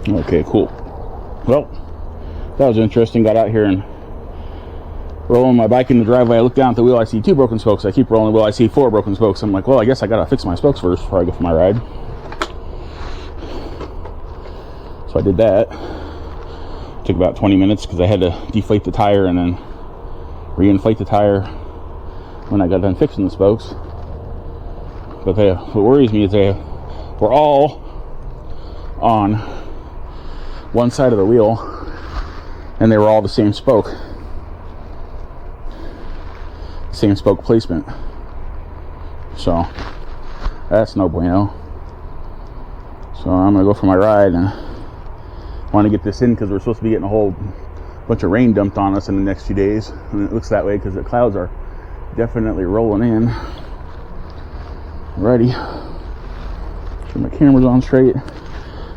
Okay, cool. Well, that was interesting. Got out here and rolling my bike in the driveway. I look down at the wheel. I see 2 broken spokes. I keep rolling the wheel. I see 4 broken spokes. I'm like, well, I guess I gotta fix my spokes first before I go for my ride. So I did that. Took about 20 minutes because I had to deflate the tire and then reinflate the tire when I got done fixing the spokes. But what worries me is they were all on one side of the wheel and they were all the same spoke. Same spoke placement. So that's no bueno. So I'm gonna go for my ride and want to get this in because we're supposed to be getting a whole bunch of rain dumped on us in the next few days, and it looks that way because the clouds are definitely rolling in. Alrighty, sure my camera's on straight.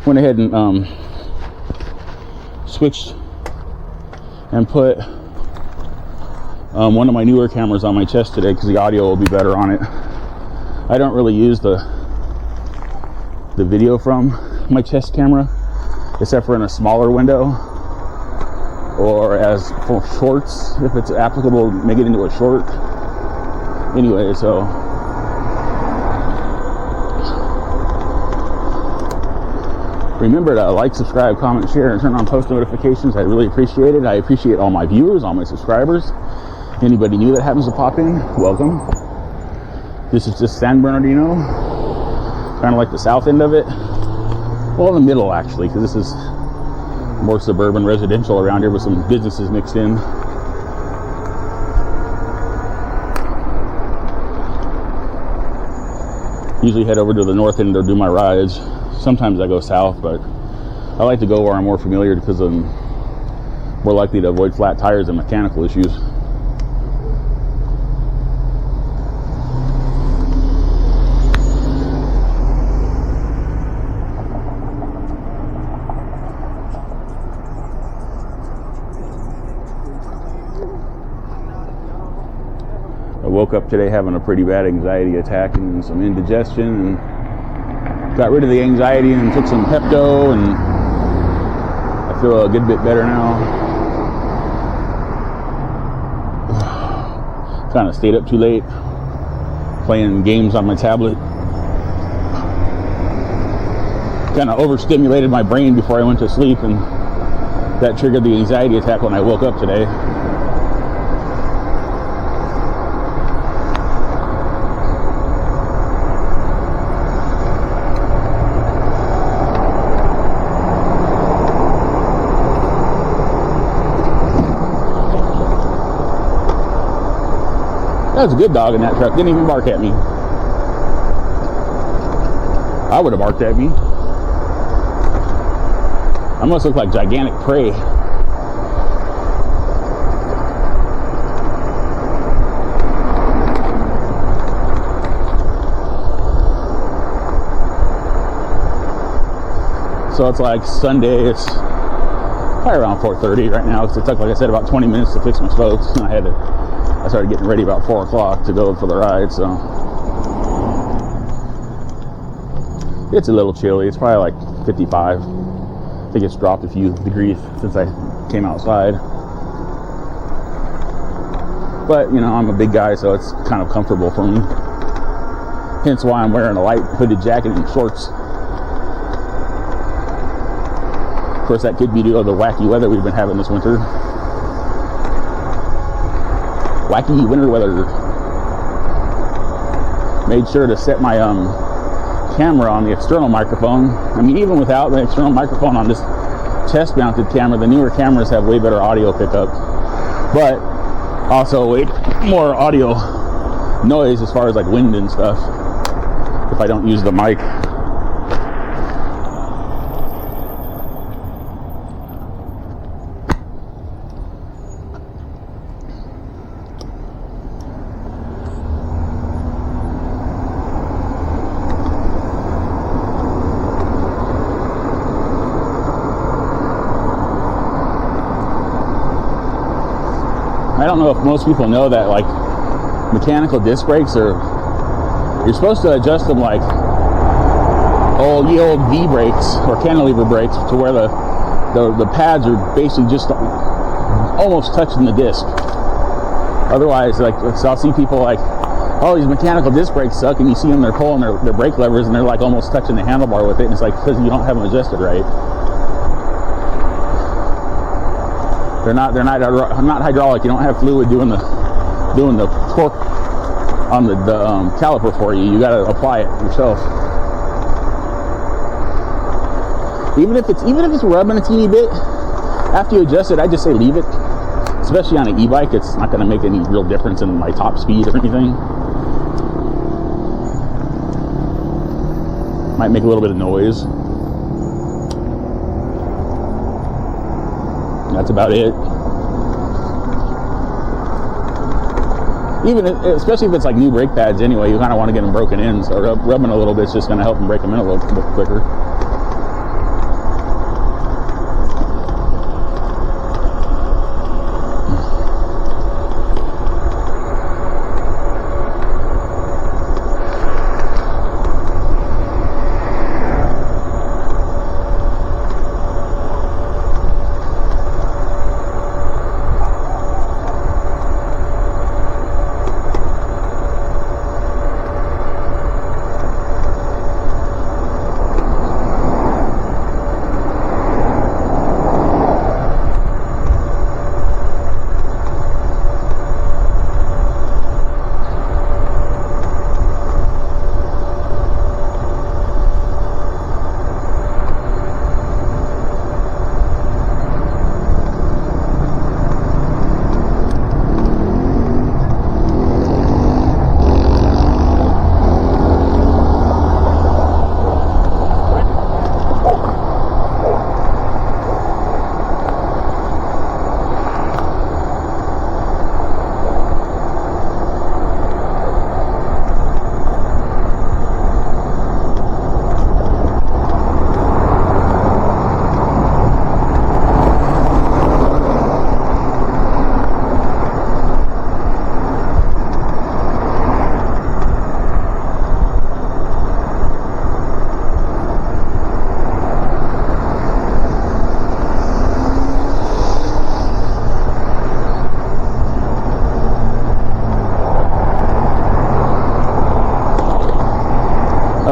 Went ahead and switched and put one of my newer cameras on my chest today because the audio will be better on it. I don't really use the video from my chest camera except for in a smaller window or as for shorts, if it's applicable, make it into a short. Anyway, so remember to like, subscribe, comment, share, and turn on post notifications. I really appreciate it. I appreciate all my viewers, all my subscribers. Anybody new that happens to pop in, welcome. This is just San Bernardino, kind of like the south end of it. Well, in the middle actually, because this is more suburban residential around here with some businesses mixed in. Usually head over to the north end to do my rides. Sometimes I go south, but I like to go where I'm more familiar because I'm more likely to avoid flat tires and mechanical issues. I woke up today having a pretty bad anxiety attack and some indigestion, and got rid of the anxiety and took some Pepto, and I feel a good bit better now. Kind of stayed up too late playing games on my tablet. Kind of overstimulated my brain before I went to sleep, and that triggered the anxiety attack when I woke up today. That was a good dog in that truck. Didn't even bark at me. I would have barked at me. I must look like gigantic prey. So it's like Sunday. It's probably around 4:30 right now because it took, like I said, about 20 minutes to fix my spokes, and I started getting ready about 4 o'clock to go for the ride, so it's a little chilly. It's probably like 55. I think it's dropped a few degrees since I came outside. But, you know, I'm a big guy, so it's kind of comfortable for me. Hence why I'm wearing a light hooded jacket and shorts. Of course, that could be due to the wacky weather we've been having this winter. Wacky winter weather. Made sure to set my camera on the external microphone. I mean, even without the external microphone on this chest mounted camera, the newer cameras have way better audio pickup, but also way more audio noise as far as like wind and stuff if I don't use the mic. I don't know if most people know that, like, mechanical disc brakes you're supposed to adjust them like old V brakes or cantilever brakes, to where the pads are basically just almost touching the disc. Otherwise, like, so I'll see people like, oh, these mechanical disc brakes suck, and you see them, they're pulling their brake levers and they're like almost touching the handlebar with it, and it's like because you don't have them adjusted right. They're not hydraulic. You don't have fluid doing the torque on the caliper for you. You got to apply it yourself. Even if it's rubbing a teeny bit, after you adjust it, I just say leave it. Especially on an e-bike, it's not going to make any real difference in my top speed or anything. Might make a little bit of noise. That's about it. Especially if it's like new brake pads anyway, you kind of want to get them broken in. So rubbing a little bit is just going to help them break them in a little bit quicker.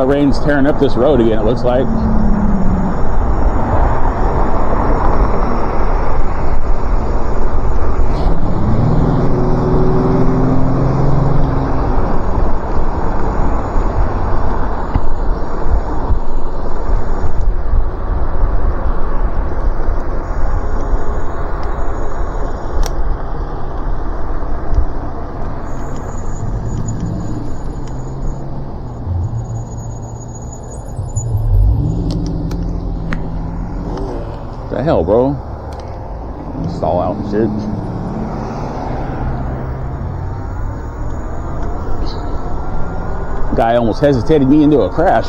Rain's tearing up this road again, it looks like. The hell, bro? Stall out and shit. Guy almost hesitated me into a crash.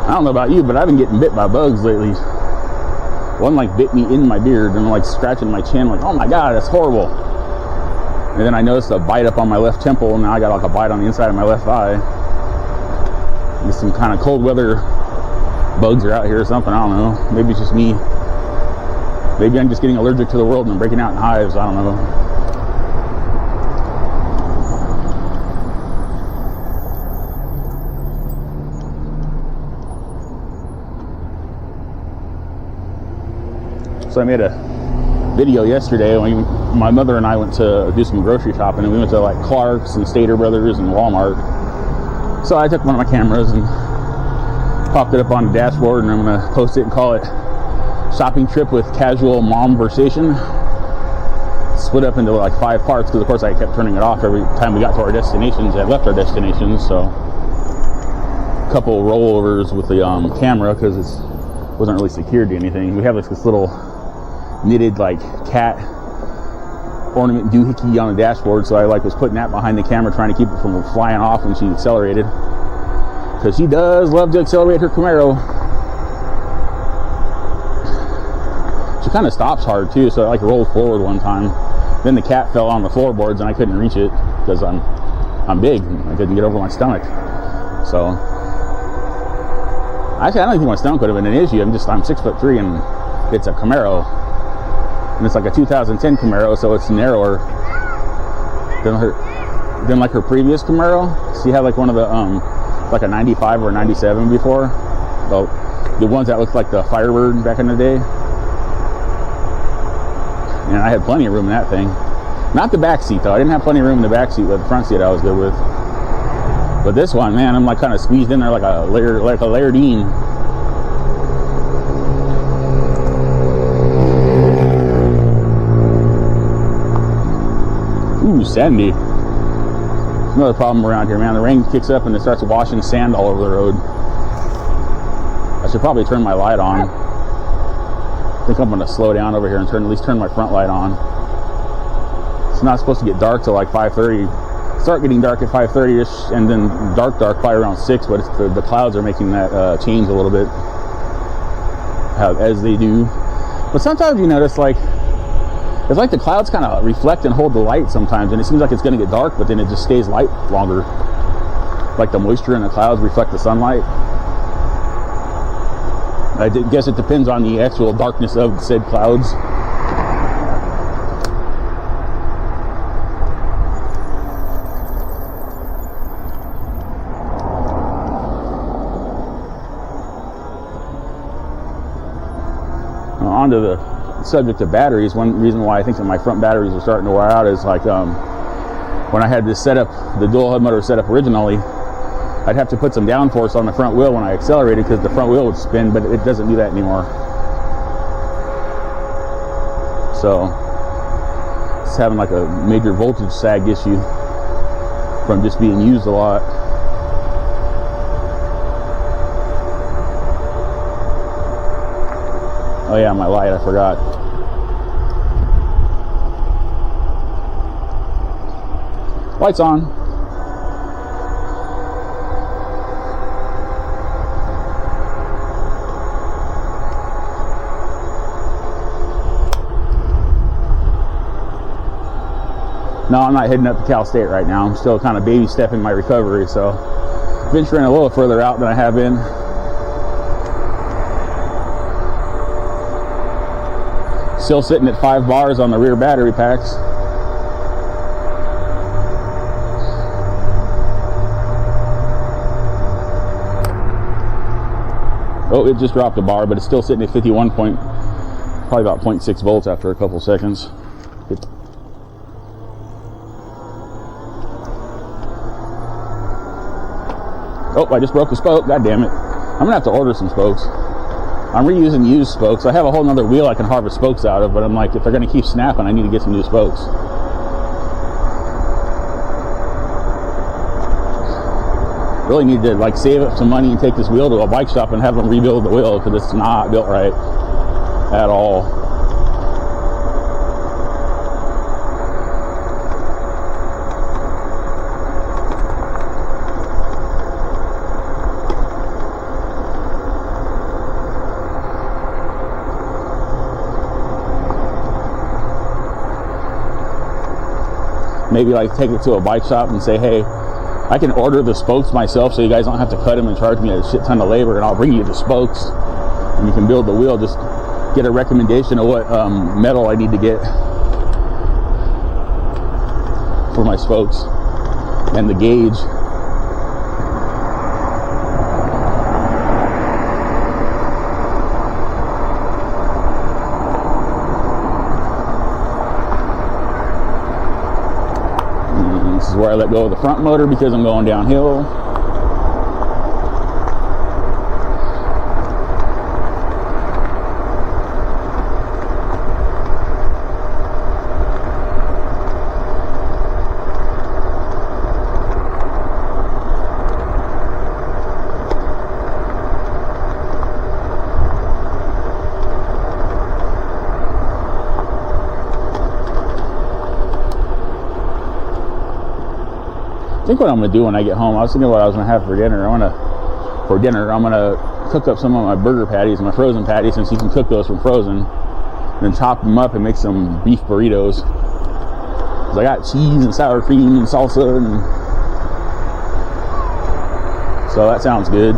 I don't know about you, but I've been getting bit by bugs lately. One like bit me in my beard and like scratching my chin, like, oh my god, that's horrible. And then I noticed a bite up on my left temple, and now I got like a bite on the inside of my left eye. Just some kind of cold weather bugs are out here or something, I don't know. Maybe it's just me. Maybe I'm just getting allergic to the world and I'm breaking out in hives, I don't know. So I made a video yesterday when my mother and I went to do some grocery shopping, and we went to like Clark's and Stater Brothers and Walmart. So I took one of my cameras and popped it up on the dashboard, and I'm gonna post it and call it shopping trip with casual momversation. Split up into like 5 parts, because of course I kept turning it off every time we got to our destinations and left our destinations. So a couple rollovers with the camera, because it wasn't really secured to anything. We have this little knitted like cat ornament doohickey on the dashboard, so I like was putting that behind the camera, trying to keep it from flying off when she accelerated, because she does love to accelerate her Camaro. She kind of stops hard too, so I like rolled forward one time. Then the cat fell on the floorboards and I couldn't reach it because I'm big. I couldn't get over my stomach. So actually, I don't think my stomach would have been an issue. I'm 6'3" and it's a Camaro, and it's like a 2010 Camaro, so it's narrower than like her previous Camaro. She had like one of the like a 95 or a 97 before, the ones that looked like the Firebird back in the day. And I had plenty of room in that thing. Not the back seat though. I didn't have plenty of room in the back seat, but the front seat I was good with. But this one, man, I'm like kind of squeezed in there like a Lairdine. Ooh, sandy. Another problem around here, man. The rain kicks up and it starts washing sand all over the road. I should probably turn my light on. I think I'm going to slow down over here and at least turn my front light on. It's not supposed to get dark till like 5:30. Start getting dark at 5:30ish, and then dark probably around 6. But it's the clouds are making that change a little bit, as they do. But sometimes you notice like it's like the clouds kind of reflect and hold the light sometimes, and it seems like it's going to get dark, but then it just stays light longer. Like the moisture in the clouds reflect the sunlight. I guess it depends on the actual darkness of said clouds. On to the subject of batteries. One reason why I think that my front batteries are starting to wear out is like when I had this setup, the dual hub motor set up originally, I'd have to put some downforce on the front wheel when I accelerated, because the front wheel would spin, but it doesn't do that anymore. So it's having like a major voltage sag issue from just being used a lot. Oh yeah, my light, I forgot. Lights on. No, I'm not heading up to Cal State right now. I'm still kind of baby stepping my recovery, so venturing a little further out than I have been. Still sitting at 5 bars on the rear battery packs. Oh, it just dropped a bar, but it's still sitting at 51 point, probably about 0.6 volts after a couple seconds. Oh, I just broke a spoke. God damn it. I'm gonna have to order some spokes. I'm reusing used spokes. I have a whole nother wheel I can harvest spokes out of, but I'm like, if they're gonna keep snapping, I need to get some new spokes. Really need to like save up some money and take this wheel to a bike shop and have them rebuild the wheel, because it's not built right at all. Maybe like take it to a bike shop and say, hey, I can order the spokes myself, so you guys don't have to cut them and charge me a shit ton of labor, and I'll bring you the spokes and you can build the wheel. Just get a recommendation of what metal I need to get for my spokes and the gauge. is where I let go of the front motor because I'm going downhill. I think what I'm going to do when I get home, I was thinking what I was going to have for dinner. I'm going to cook up some of my burger patties, my frozen patties, since you can cook those from frozen, and then chop them up and make some beef burritos. Because I got cheese and sour cream and salsa, and so that sounds good.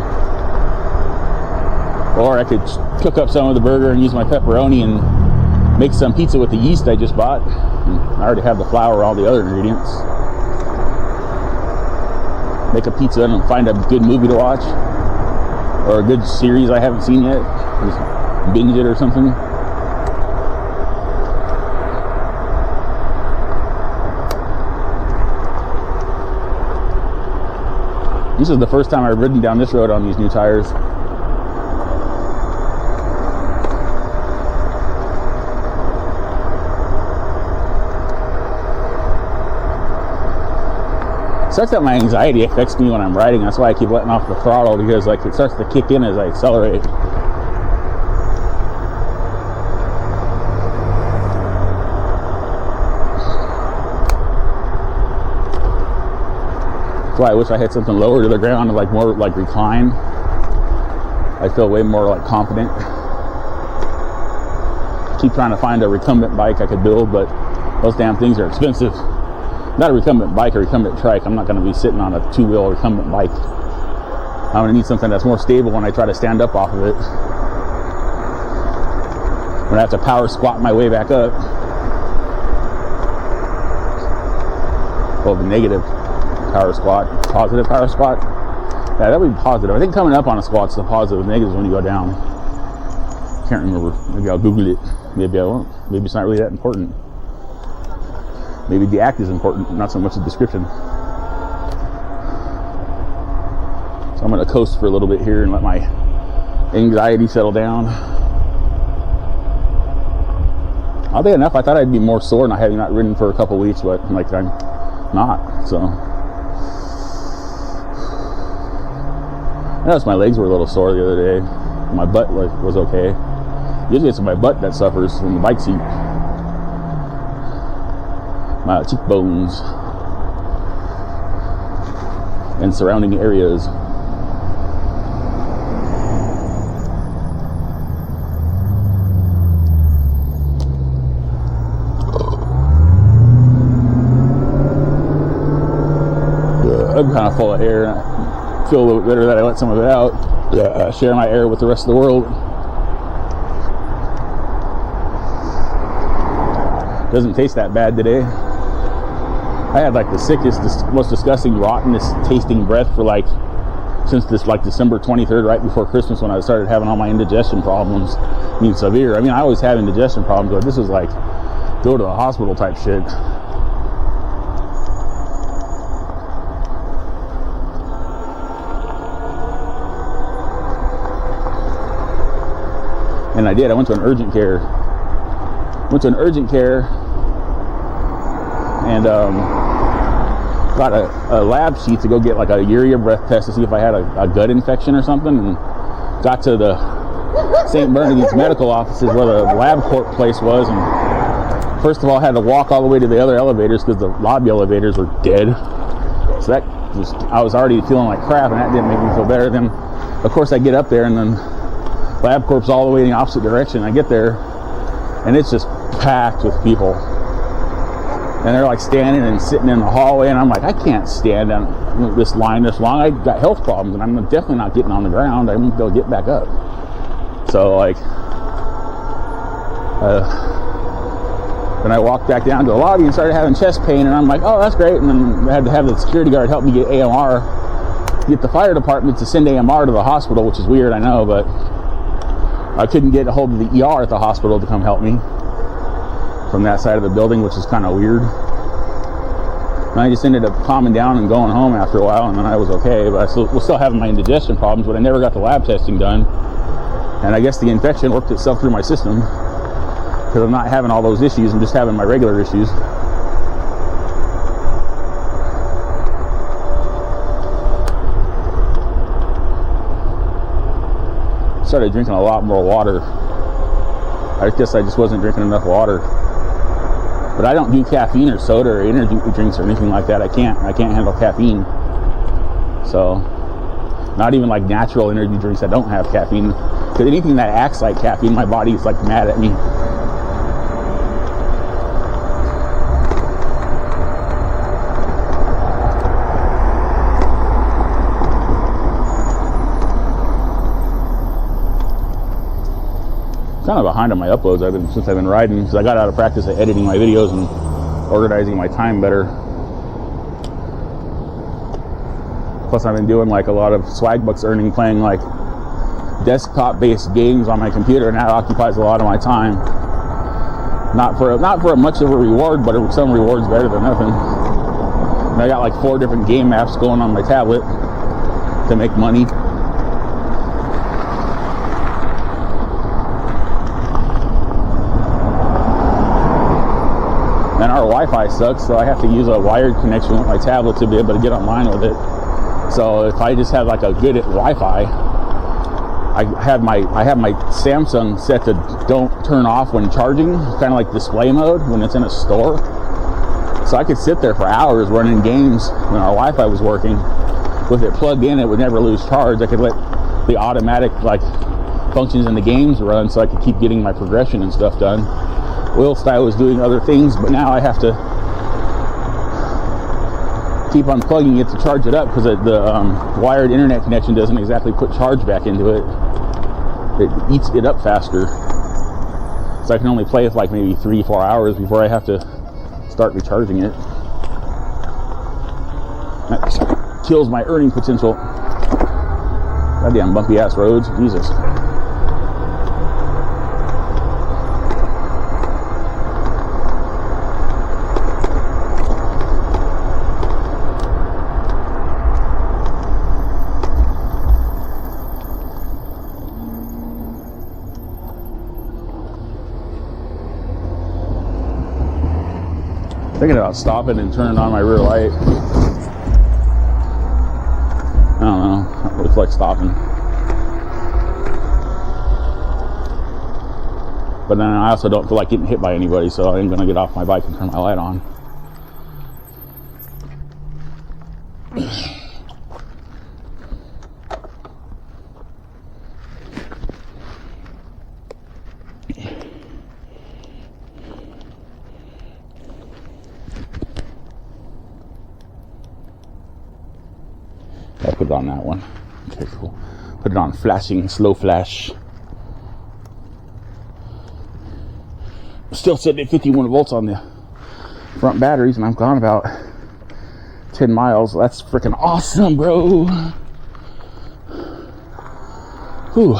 Or I could cook up some of the burger and use my pepperoni and make some pizza with the yeast I just bought. I already have the flour, all the other ingredients. Make a pizza and find a good movie to watch, or a good series I haven't seen yet. Just binge it or something. This is the first time I've ridden down this road on these new tires. Sucks that my anxiety affects me when I'm riding. That's why I keep letting off the throttle, because like it starts to kick in as I accelerate. That's why I wish I had something lower to the ground and like more like reclined. I feel way more like confident. Keep trying to find a recumbent bike I could build, but those damn things are expensive. Not a recumbent bike or recumbent trike. I'm not going to be sitting on a two-wheel recumbent bike. I'm going to need something that's more stable when I try to stand up off of it. I'm going to have to power squat my way back up. Well, the negative power squat, positive power squat. Yeah, that would be positive. I think coming up on a squat's the positive. Negative is when you go down. Can't remember. Maybe I'll Google it. Maybe I won't. Maybe it's not really that important. Maybe the act is important, not so much the description. So I'm going to coast for a little bit here and let my anxiety settle down. Oddly enough, I thought I'd be more sore not having not ridden for a couple weeks, but like I'm not. So I noticed my legs were a little sore the other day. My butt was okay. Usually it's my butt that suffers from the bike seat. My cheekbones and surrounding areas. I'm kind of full of air. I feel a little bit better that I let some of it out. Share my air with the rest of the world. Doesn't taste that bad today. I had like the sickest, most disgusting, rottenest tasting breath for like since this like December 23rd, right before Christmas, when I started having all my indigestion problems. I mean, severe. I mean, I always have indigestion problems, but this was like go to the hospital type shit. And I did. I went to an urgent care. And got a lab sheet to go get like a urea breath test to see if I had a gut infection or something, and got to the St. Bernardine's medical offices where the LabCorp place was, and first of all I had to walk all the way to the other elevators because the lobby elevators were dead. So that just, I was already feeling like crap, and that didn't make me feel better. Then of course I get up there, and then LabCorp's all the way in the opposite direction. I get there and it's just packed with people. And they're like standing and sitting in the hallway, and I'm like, I can't stand on this line this long. I got health problems, and I'm definitely not getting on the ground. I won't be able to get back up. So like, then I walked back down to the lobby and started having chest pain, and I'm like, oh, that's great. And then I had to have the security guard help me get AMR, get the fire department to send AMR to the hospital, which is weird, I know, but I couldn't get a hold of the ER at the hospital to come help me from that side of the building, which is kind of weird. And I just ended up calming down and going home after a while, and then I was okay. But I was still having my indigestion problems, but I never got the lab testing done. And I guess the infection worked itself through my system because I'm not having all those issues. I'm just having my regular issues. Started drinking a lot more water. I guess I just wasn't drinking enough water. But I don't do caffeine or soda or energy drinks or anything like that. I can't handle caffeine. So not even like natural energy drinks that don't have caffeine. Because anything that acts like caffeine, my body is like mad at me. Kind of behind on my uploads since I've been riding, because I got out of practice at editing my videos and organizing my time better. Plus I've been doing like a lot of swag bucks earning, playing like desktop based games on my computer, and that occupies a lot of my time. Not for much of a reward, but some rewards better than nothing. And I got like 4 different game apps going on my tablet to make money. And our Wi-Fi sucks, so I have to use a wired connection with my tablet to be able to get online with it. So if I just have like a good Wi-Fi, I have my Samsung set to don't turn off when charging, kind of like display mode when it's in a store. So I could sit there for hours running games when our Wi-Fi was working. With it plugged in, it would never lose charge. I could let the automatic like functions in the games run, so I could keep getting my progression and stuff done. Whilst I was doing other things, but now I have to keep unplugging it to charge it up, because the wired internet connection doesn't exactly put charge back into it. It eats it up faster. So I can only play it for like maybe 3-4 hours before I have to start recharging it. That kills my earning potential. Goddamn bumpy ass roads, Jesus. Thinking about stopping and turning on my rear light. I don't know. I don't really feel like stopping. But then I also don't feel like getting hit by anybody, so I'm going to get off my bike and turn my light on. I put it on that one. Okay, cool. Put it on flashing, slow flash. Still sitting at 51 volts on the front batteries, and I've gone about 10 miles. That's freaking awesome, bro. Whew.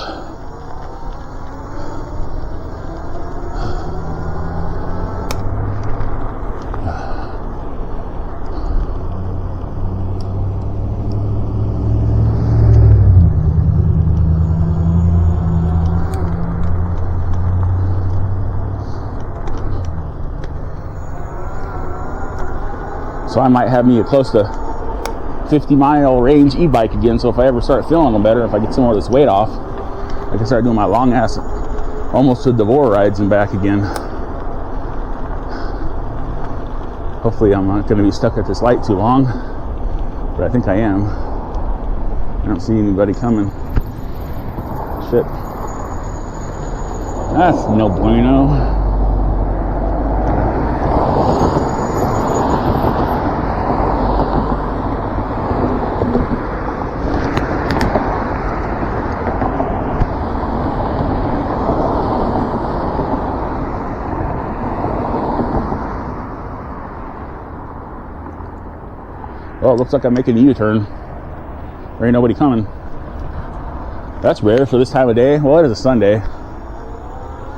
So I might have me a close to 50-mile range e-bike again. So if I ever start feeling a little better, if I get some more of this weight off, I can start doing my long ass, almost to Devore rides and back again. Hopefully I'm not going to be stuck at this light too long, but I think I am. I don't see anybody coming. Shit. That's no bueno. Well, it looks like I'm making a U-turn. There ain't nobody coming. That's rare for this time of day. Well, it is a Sunday.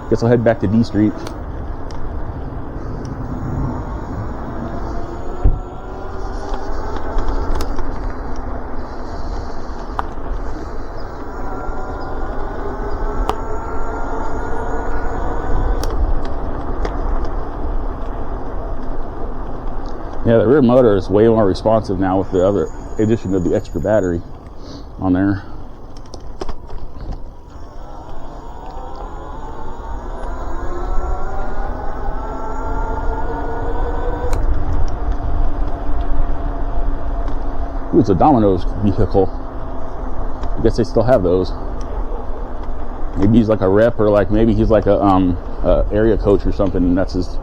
Guess I'll head back to D Street. Yeah, the rear motor is way more responsive now with the other addition of the extra battery on there. Ooh, it's a Domino's vehicle. I guess they still have those. Maybe he's like a rep, or like maybe he's like a area coach or something, and that's his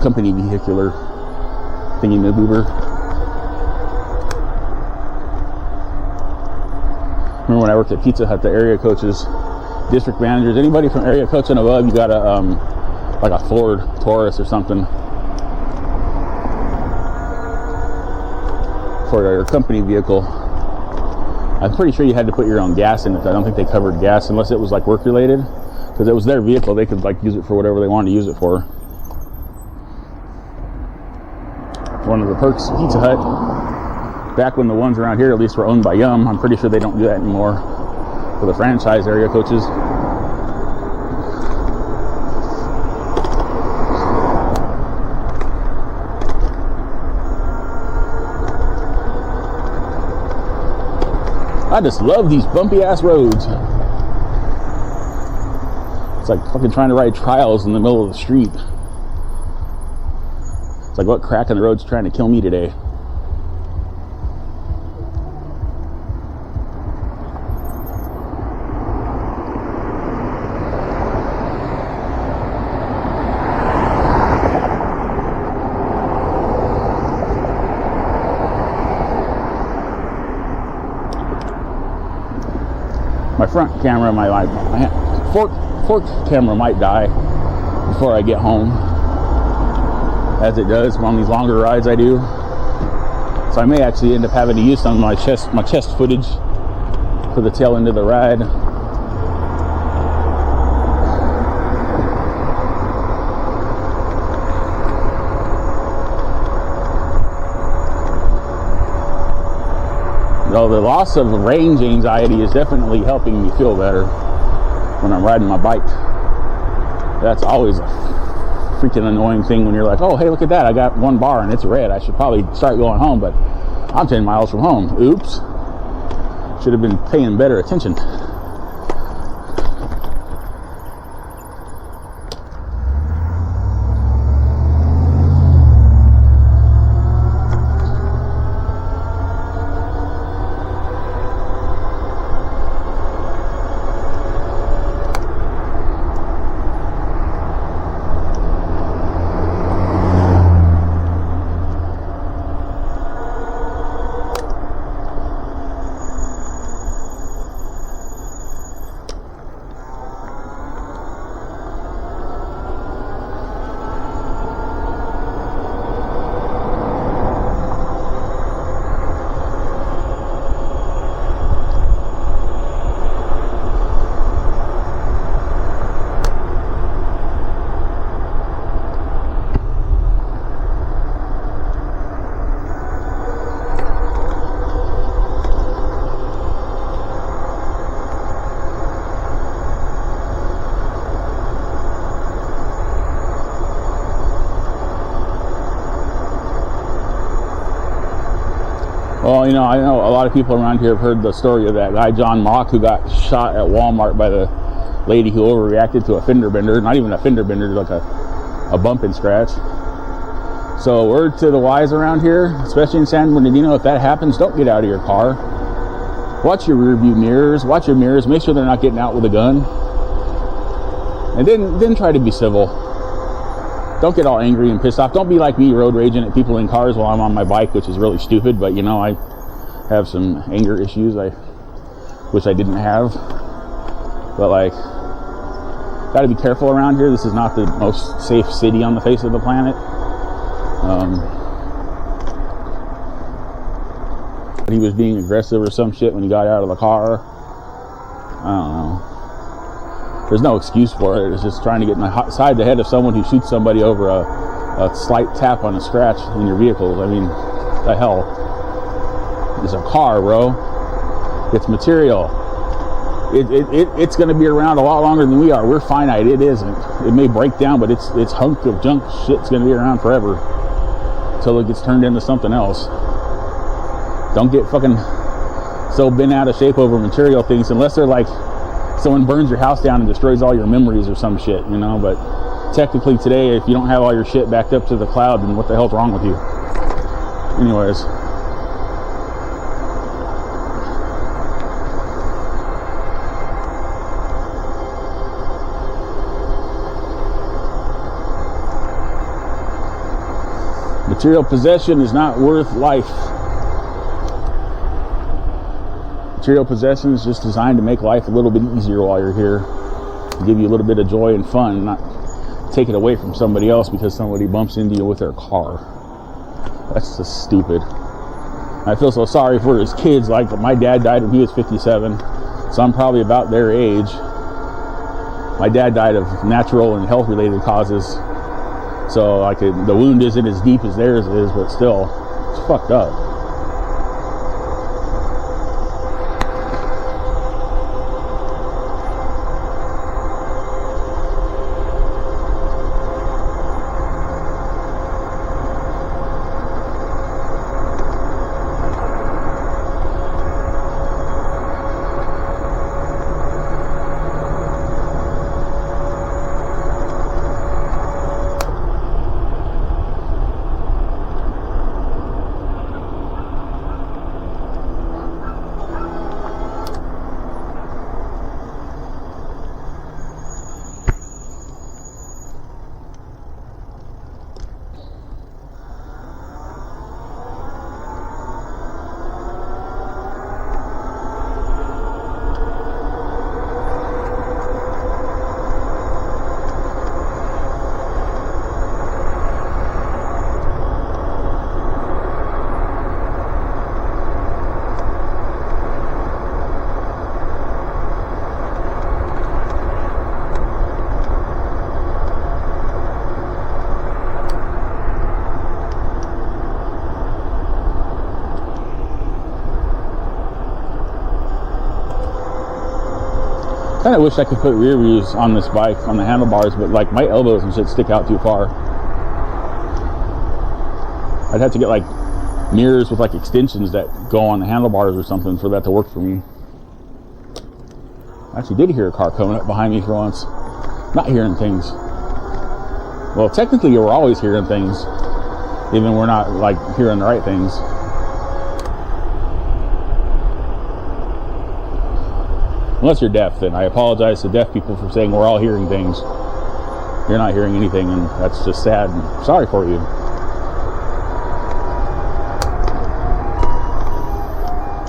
company vehicular thingy maboober. Remember when I worked at Pizza Hut, the area coaches, district managers, anybody from area coach and above, you got a like a Ford Taurus or something for your company vehicle. I'm pretty sure you had to put your own gas in it. I don't think they covered gas unless it was like work related, because it was their vehicle. They could like use it for whatever they wanted to use it for. One of the perks of Pizza Hut, back when the ones around here at least were owned by Yum, I'm pretty sure they don't do that anymore for the franchise area coaches. I just love these bumpy ass roads. It's like fucking trying to ride trials in the middle of the street. It's like, what crack in the road's trying to kill me today? My front camera, my fork camera might die before I get home, as it does on these longer rides I do. So I may actually end up having to use some of my chest footage for the tail end of the ride. Well, the loss of range anxiety is definitely helping me feel better when I'm riding my bike. That's always a freaking annoying thing when you're like, oh, hey, look at that. I got 1 bar and it's red. I should probably start going home, but I'm 10 miles from home. Oops. Should have been paying better attention. Well, you know, I know a lot of people around here have heard the story of that guy, John Mock, who got shot at Walmart by the lady who overreacted to a fender bender. Not even a fender bender, like a bump and scratch. So word to the wise around here, especially in San Bernardino, if that happens, don't get out of your car. Watch your rear view mirrors, watch your mirrors, make sure they're not getting out with a gun. And then try to be civil. Don't get all angry and pissed off. Don't be like me, road raging at people in cars while I'm on my bike, which is really stupid, but you know, I have some anger issues I wish I didn't have. But like, gotta be careful around here. This is not the most safe city on the face of the planet. He was being aggressive or some shit when he got out of the car. I don't know. There's no excuse for it. It's just trying to get inside the head of someone who shoots somebody over a slight tap on a scratch in your vehicle. I mean, the hell? It's a car, bro. It's material. It's going to be around a lot longer than we are. We're finite. It isn't. It may break down, but it's hunk of junk shit's going to be around forever. till it gets turned into something else. Don't get fucking so bent out of shape over material things, unless they're like someone burns your house down and destroys all your memories or some shit, you know. But technically today, if you don't have all your shit backed up to the cloud, then what the hell's wrong with you? Anyways, material possession is not worth life. Material possession is just designed to make life a little bit easier while you're here, to give you a little bit of joy and fun, not take it away from somebody else because somebody bumps into you with their car. That's just stupid. I feel so sorry for his kids. Like, my dad died when he was 57, so I'm probably about their age. My dad died of natural and health related causes, so like the wound isn't as deep as theirs is, but still, it's fucked up. Kind of wish I could put rear views on this bike, on the handlebars, but like my elbows and shit stick out too far. I'd have to get like mirrors with like extensions that go on the handlebars or something for that to work for me. I actually did hear a car coming up behind me for once. Not hearing things. Well, technically we're always hearing things, even when we're not like hearing the right things. Unless you're deaf, then I apologize to deaf people for saying we're all hearing things. You're not hearing anything, and that's just sad. And sorry for you.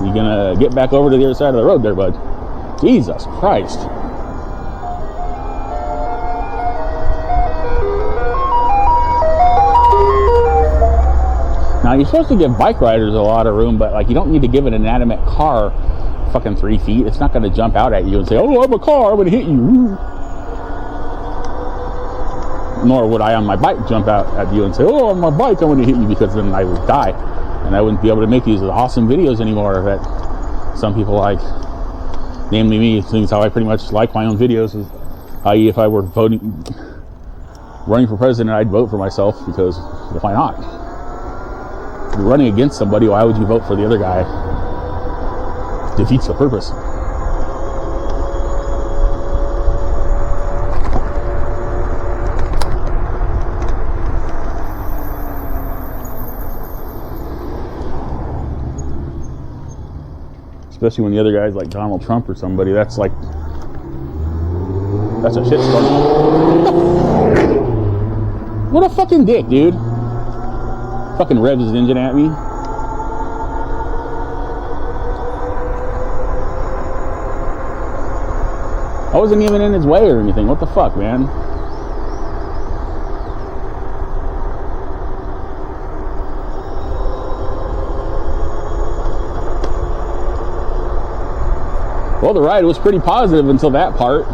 You gonna get back over to the other side of the road there, bud? Jesus Christ. Now, you're supposed to give bike riders a lot of room, but like, you don't need to give an inanimate car fucking 3 feet. It's not going to jump out at you and say, "Oh, I'm a car, I'm going to hit you." Nor would I on my bike jump out at you and say, "Oh, on my bike, I'm going to hit you," because then I would die. And I wouldn't be able to make these awesome videos anymore that some people like. Namely me, seeing how I pretty much like my own videos. Is, i.e., if I were running for president, I'd vote for myself, because why not? If you're running against somebody, why would you vote for the other guy? Defeats the purpose. Especially when the other guy's like Donald Trump or somebody. That's a shit start. What a fucking dick, dude. Fucking revs his engine at me. I wasn't even in his way or anything. What the fuck, man? Well, the ride was pretty positive until that part.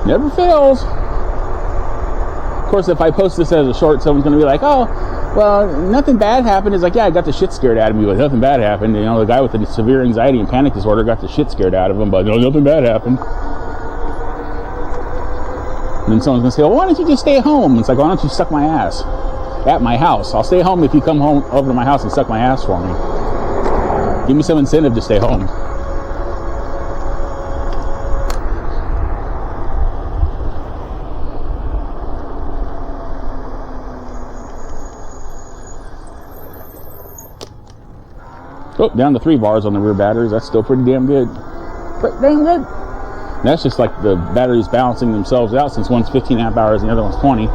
Never fails. Of course, if I post this as a short, someone's going to be like, "Oh, well, nothing bad happened." It's like, yeah, I got the shit scared out of me, but nothing bad happened. You know, the guy with the severe anxiety and panic disorder got the shit scared out of him, but no, nothing bad happened. And then someone's going to say, "Well, why don't you just stay home?" It's like, "Why don't you suck my ass?" at my house. I'll stay home if you come home over to my house and suck my ass for me. Give me some incentive to stay home. Oh, down to 3 bars on the rear batteries. That's still pretty damn good. Pretty damn good. And that's just like the batteries balancing themselves out, since one's 15 amp hours and the other one's 20.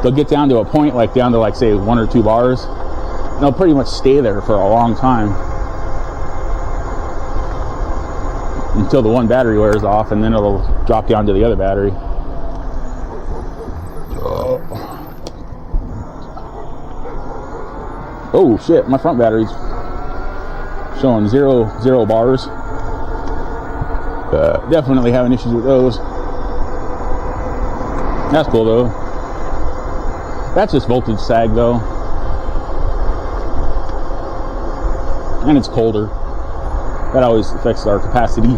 They'll get down to a point, like down to like say 1 or 2 bars, and they'll pretty much stay there for a long time until the one battery wears off, and then it'll drop down to the other battery. Oh shit, my front battery's showing zero bars. Definitely having issues with those. That's cool though. That's just voltage sag though. And it's colder. That always affects our capacity.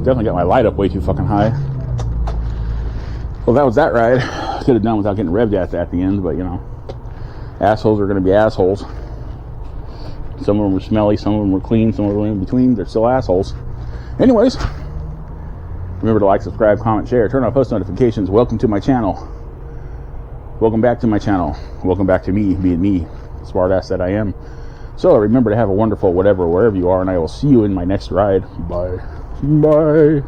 Definitely got my light up way too fucking high. Well, that was that ride. Could have done without getting revved at the end, but you know, assholes are going to be assholes. Some of them were smelly, some of them were clean, some of them were in between. They're still assholes. Anyways, remember to like, subscribe, comment, share, turn on post notifications. Welcome to my channel. Welcome back to my channel. Welcome back to me, being me, smart ass that I am. So remember to have a wonderful whatever, wherever you are, and I will see you in my next ride. Bye. Bye.